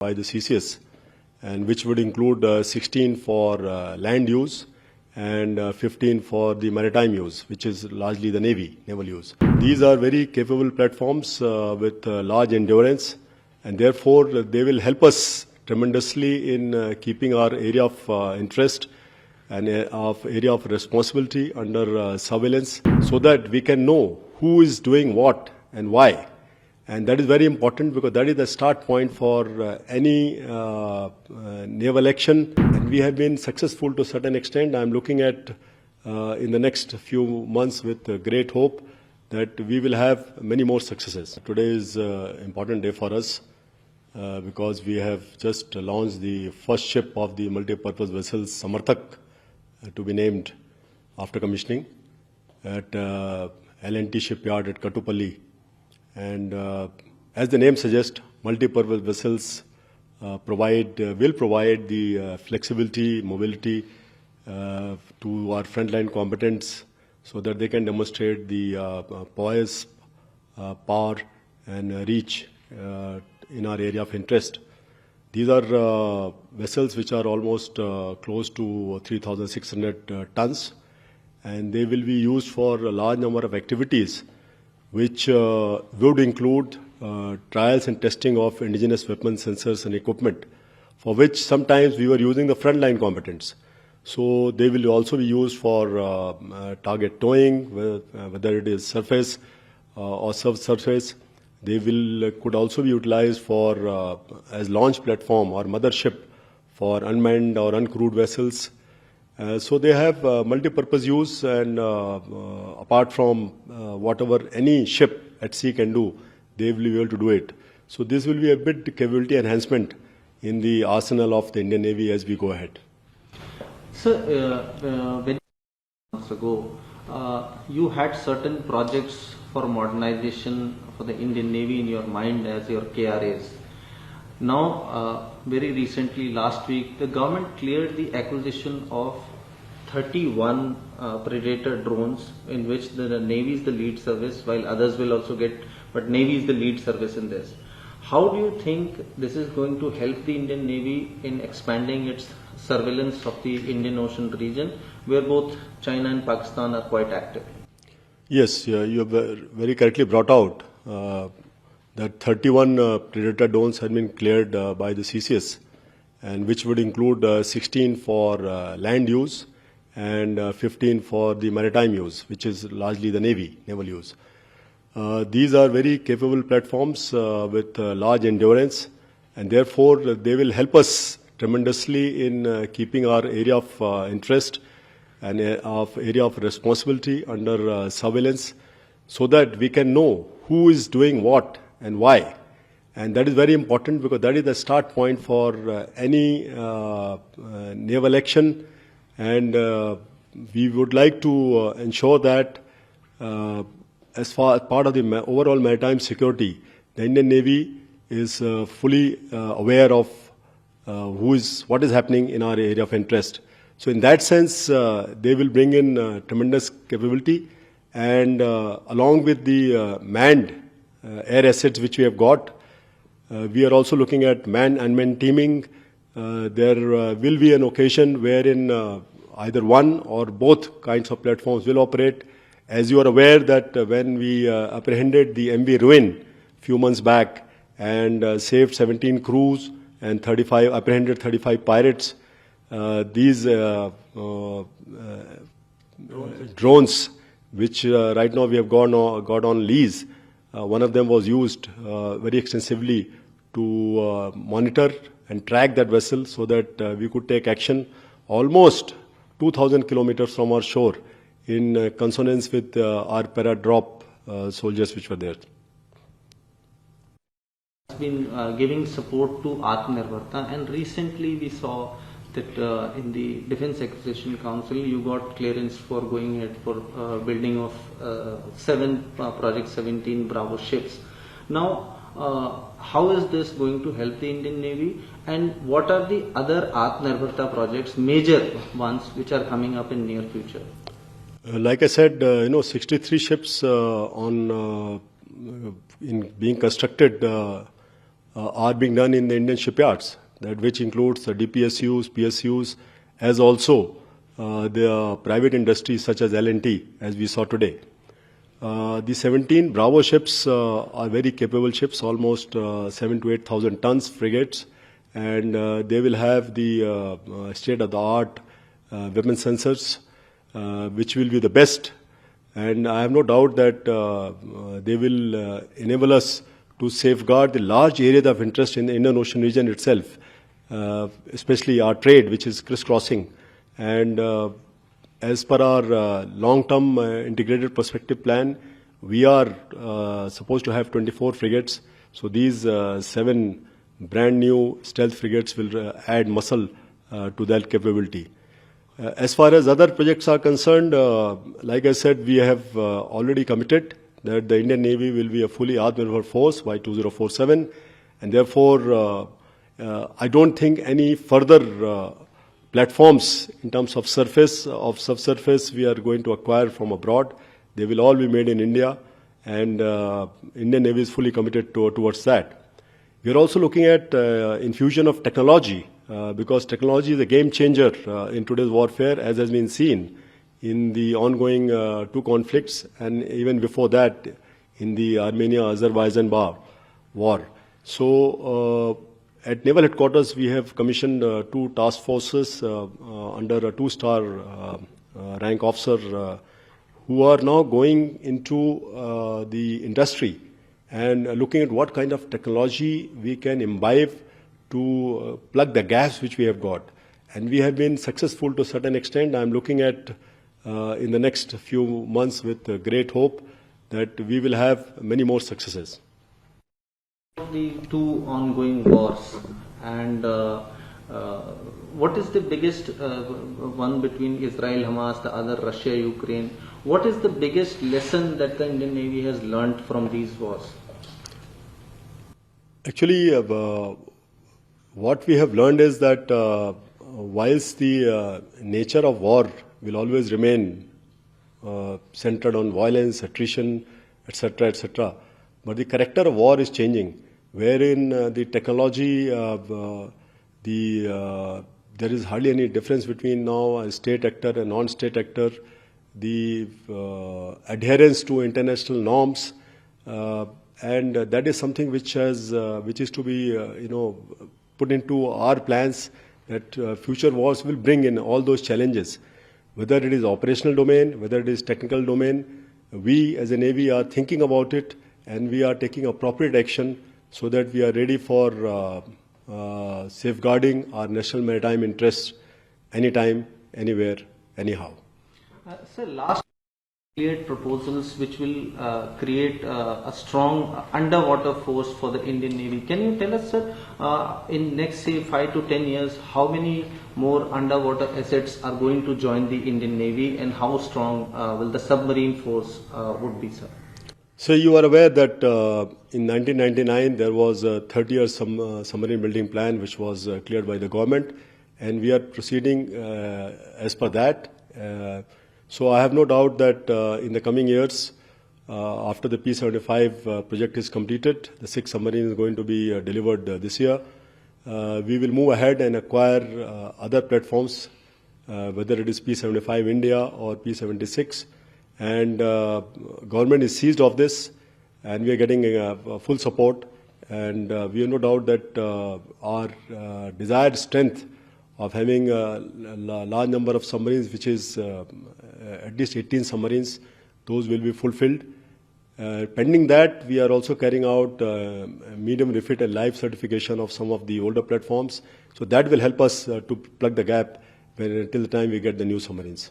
by the CCS, and which would include 16 for land use and 15 for the maritime use, which is largely the naval use. These are very capable platforms with large endurance, and therefore they will help us tremendously in keeping our area of interest and area of responsibility under surveillance, so that we can know who is doing what and why. And that is very important, because that is the start point for any naval action. And we have been successful to a certain extent. I am looking at in the next few months with great hope that we will have many more successes. Today is an important day for us because we have just launched the first ship of the multi-purpose vessel Samarthak to be named after commissioning at L&T shipyard at Kattupalli. And as the name suggests, multi-purpose vessels will provide the flexibility, mobility to our frontline combatants, so that they can demonstrate the poise, power and reach in our area of interest. These are vessels which are almost close to 3,600 tons, and they will be used for a large number of activities, which would include trials and testing of indigenous weapons, sensors and equipment, for which sometimes we were using the frontline combatants. So they will also be used for target towing, whether it is surface or subsurface. They could also be utilized for as launch platform or mothership for unmanned or uncrewed vessels. So they have multi-purpose use, and apart from whatever any ship at sea can do, they will be able to do it. So this will be a bit capability enhancement in the arsenal of the Indian Navy as we go ahead. So, when months ago, you had certain projects for modernization for the Indian Navy in your mind as your KRAs. Now, very recently, last week, the government cleared the acquisition of 31 Predator drones, in which the Navy is the lead service, while others will also get, but Navy is the lead service in this. How do you think this is going to help the Indian Navy in expanding its surveillance of the Indian Ocean region, where both China and Pakistan are quite active? Yes, you have very correctly brought out that 31 Predator drones have been cleared by the CCS, and which would include 16 for land use and 15 for the maritime use, which is largely the naval use. These are very capable platforms with large endurance, and therefore they will help us tremendously in keeping our area of interest and area of responsibility under surveillance, so that we can know who is doing what and why. And that is very important, because that is the start point for any naval action. And we would like to ensure that as part of the overall maritime security, the Indian Navy is fully aware of what is happening in our area of interest. So in that sense, they will bring in tremendous capability, and along with the manned air assets which we have got, we are also looking at man-unmanned teaming. There will be an occasion wherein either one or both kinds of platforms will operate. As you are aware that when we apprehended the MV Ruen few months back and saved 17 crews and apprehended 35 pirates, these drones, which right now we have got on lease, one of them was used very extensively to monitor and track that vessel, so that we could take action almost 2,000 kilometres from our shore in consonance with our para-drop soldiers which were there. Has been giving support to Atmanirbharta, and recently we saw that in the Defence Acquisition Council you got clearance for going ahead for building of 17 Bravo ships. Now, how is this going to help the Indian Navy, and what are the other Atmanirbharta projects, major ones, which are coming up in near future? Like I said, 63 ships in being constructed are being done in the Indian shipyards, that which includes the DPSUs, PSUs, as also the private industries such as L&T, as we saw today. The 17 Bravo ships are very capable ships, almost 7,000 to 8,000 tons frigates, and they will have the state-of-the-art weapon sensors, which will be the best. And I have no doubt that they will enable us to safeguard the large areas of interest in the Indian Ocean region itself, especially our trade, which is crisscrossing. And as per our long-term integrated perspective plan, we are supposed to have 24 frigates. So these 7 brand new stealth frigates will add muscle to that capability. As far as other projects are concerned, like I said, we have already committed that the Indian Navy will be a fully armed naval force by 2047, and therefore I don't think any further platforms in terms of surface, of subsurface, we are going to acquire from abroad. They will all be made in India, and Indian Navy is fully committed towards that. We are also looking at infusion of technology, because technology is a game changer in today's warfare, as has been seen in the ongoing 2 conflicts, and even before that in the Armenia-Azerbaijan war. So at Naval Headquarters, we have commissioned 2 task forces under a 2-star rank officer who are now going into the industry and looking at what kind of technology we can imbibe to plug the gaps which we have got. And we have been successful to a certain extent. I'm looking at in the next few months with great hope that we will have many more successes. The 2 ongoing wars, and what is the biggest one between Israel, Hamas, the other Russia, Ukraine? What is the biggest lesson that the Indian Navy has learnt from these wars? Actually, what we have learned is that whilst the nature of war will always remain centered on violence, attrition, etc., but the character of war is changing, wherein the technology, there is hardly any difference between now a state actor and non-state actor, the adherence to international norms, and that is something which is to be put into our plans, that future wars will bring in all those challenges. Whether it is operational domain, whether it is technical domain, we as a Navy are thinking about it, and we are taking appropriate action so that we are ready for safeguarding our national maritime interests anytime, anywhere, anyhow. Sir, last create proposals which will create a strong underwater force for the Indian Navy. Can you tell us, sir, in next say 5 to 10 years, how many more underwater assets are going to join the Indian Navy, and how strong will the submarine force would be, sir? So you are aware that in 1999 there was a 30-year submarine building plan which was cleared by the government, and we are proceeding as per that. So I have no doubt that in the coming years, after the P-75 project is completed, the 6 submarines are going to be delivered this year. We will move ahead and acquire other platforms, whether it is P-75 India or P-76. And government is seized of this, and we are getting full support. And we have no doubt that our desired strength of having a large number of submarines, which is at least 18 submarines, those will be fulfilled. Pending that, we are also carrying out medium refit and life certification of some of the older platforms. So that will help us to plug the gap until the time we get the new submarines.